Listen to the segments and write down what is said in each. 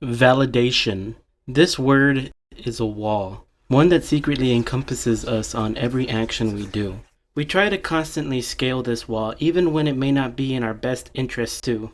Validation. This word is a wall, one that secretly encompasses us on every action we do. We try to constantly scale this wall, even when it may not be in our best interest to.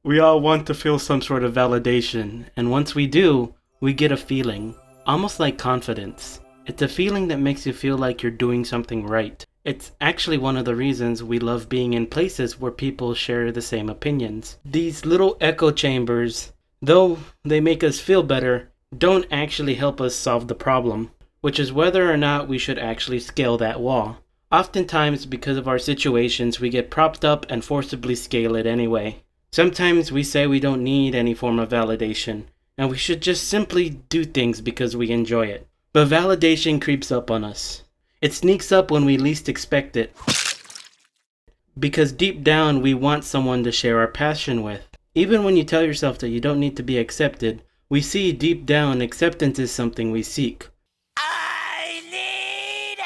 We all want to feel some sort of validation, and once we do, we get a feeling, almost like confidence. It's a feeling that makes you feel like you're doing something right. It's actually one of the reasons we love being in places where people share the same opinions. These little echo chambers, though they make us feel better, don't actually help us solve the problem, which is whether or not we should actually scale that wall. Oftentimes, because of our situations, we get propped up and forcibly scale it anyway. Sometimes we say we don't need any form of validation, and we should just simply do things because we enjoy it. But validation creeps up on us. It sneaks up when we least expect it. Because deep down, we want someone to share our passion with. Even when you tell yourself that you don't need to be accepted, we see deep down acceptance is something we seek. I need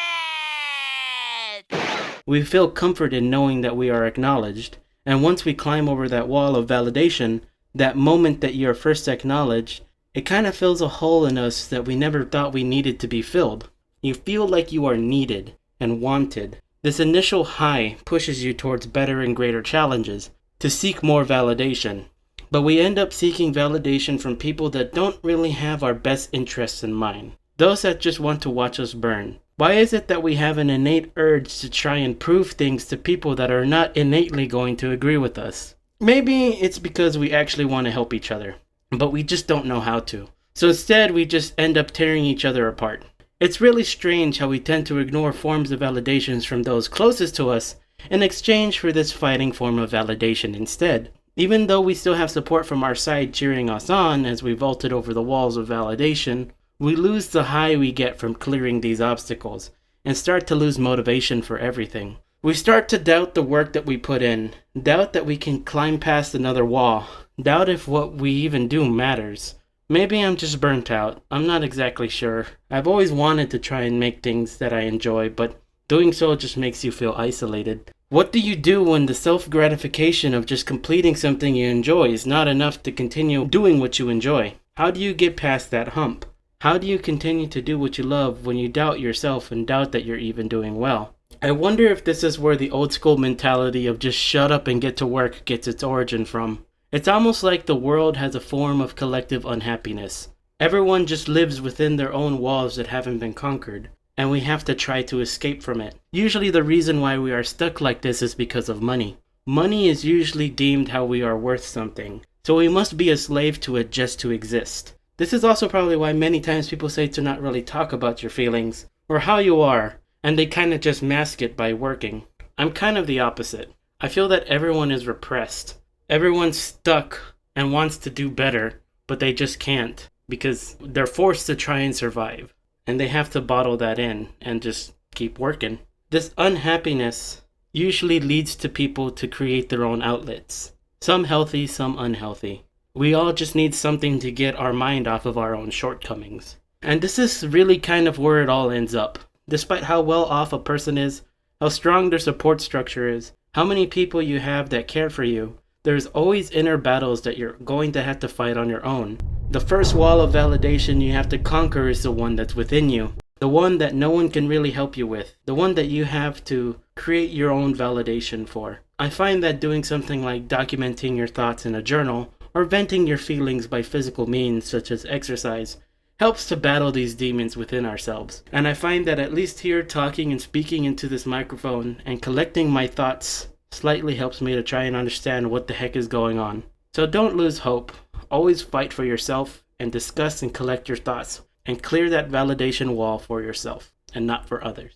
it! We feel comfort in knowing that we are acknowledged, and once we climb over that wall of validation, that moment that you are first acknowledged, it kind of fills a hole in us that we never thought we needed to be filled. You feel like you are needed and wanted. This initial high pushes you towards better and greater challenges, to seek more validation. But we end up seeking validation from people that don't really have our best interests in mind. Those that just want to watch us burn. Why is it that we have an innate urge to try and prove things to people that are not innately going to agree with us? Maybe it's because we actually want to help each other, but we just don't know how to. So instead, we just end up tearing each other apart. It's really strange how we tend to ignore forms of validations from those closest to us in exchange for this fighting form of validation instead. Even though we still have support from our side cheering us on as we vaulted over the walls of validation, we lose the high we get from clearing these obstacles and start to lose motivation for everything. We start to doubt the work that we put in, doubt that we can climb past another wall, doubt if what we even do matters. Maybe I'm just burnt out. I'm not exactly sure. I've always wanted to try and make things that I enjoy, but doing so just makes you feel isolated. What do you do when the self-gratification of just completing something you enjoy is not enough to continue doing what you enjoy? How do you get past that hump? How do you continue to do what you love when you doubt yourself and doubt that you're even doing well? I wonder if this is where the old school mentality of just shut up and get to work gets its origin from. It's almost like the world has a form of collective unhappiness. Everyone just lives within their own walls that haven't been conquered, and we have to try to escape from it. Usually the reason why we are stuck like this is because of money. Money is usually deemed how we are worth something, so we must be a slave to it just to exist. This is also probably why many times people say to not really talk about your feelings, or how you are, and they kind of just mask it by working. I'm kind of the opposite. I feel that everyone is repressed. Everyone's stuck and wants to do better, but they just can't because they're forced to try and survive. And they have to bottle that in and just keep working. This unhappiness usually leads to people to create their own outlets. Some healthy, some unhealthy. We all just need something to get our mind off of our own shortcomings. And this is really kind of where it all ends up. Despite how well off a person is, how strong their support structure is, how many people you have that care for you, there's always inner battles that you're going to have to fight on your own. The first wall of validation you have to conquer is the one that's within you. The one that no one can really help you with. The one that you have to create your own validation for. I find that doing something like documenting your thoughts in a journal or venting your feelings by physical means such as exercise helps to battle these demons within ourselves. And I find that at least here talking and speaking into this microphone and collecting my thoughts slightly helps me to try and understand what the heck is going on. So don't lose hope. Always fight for yourself and discuss and collect your thoughts and clear that validation wall for yourself and not for others.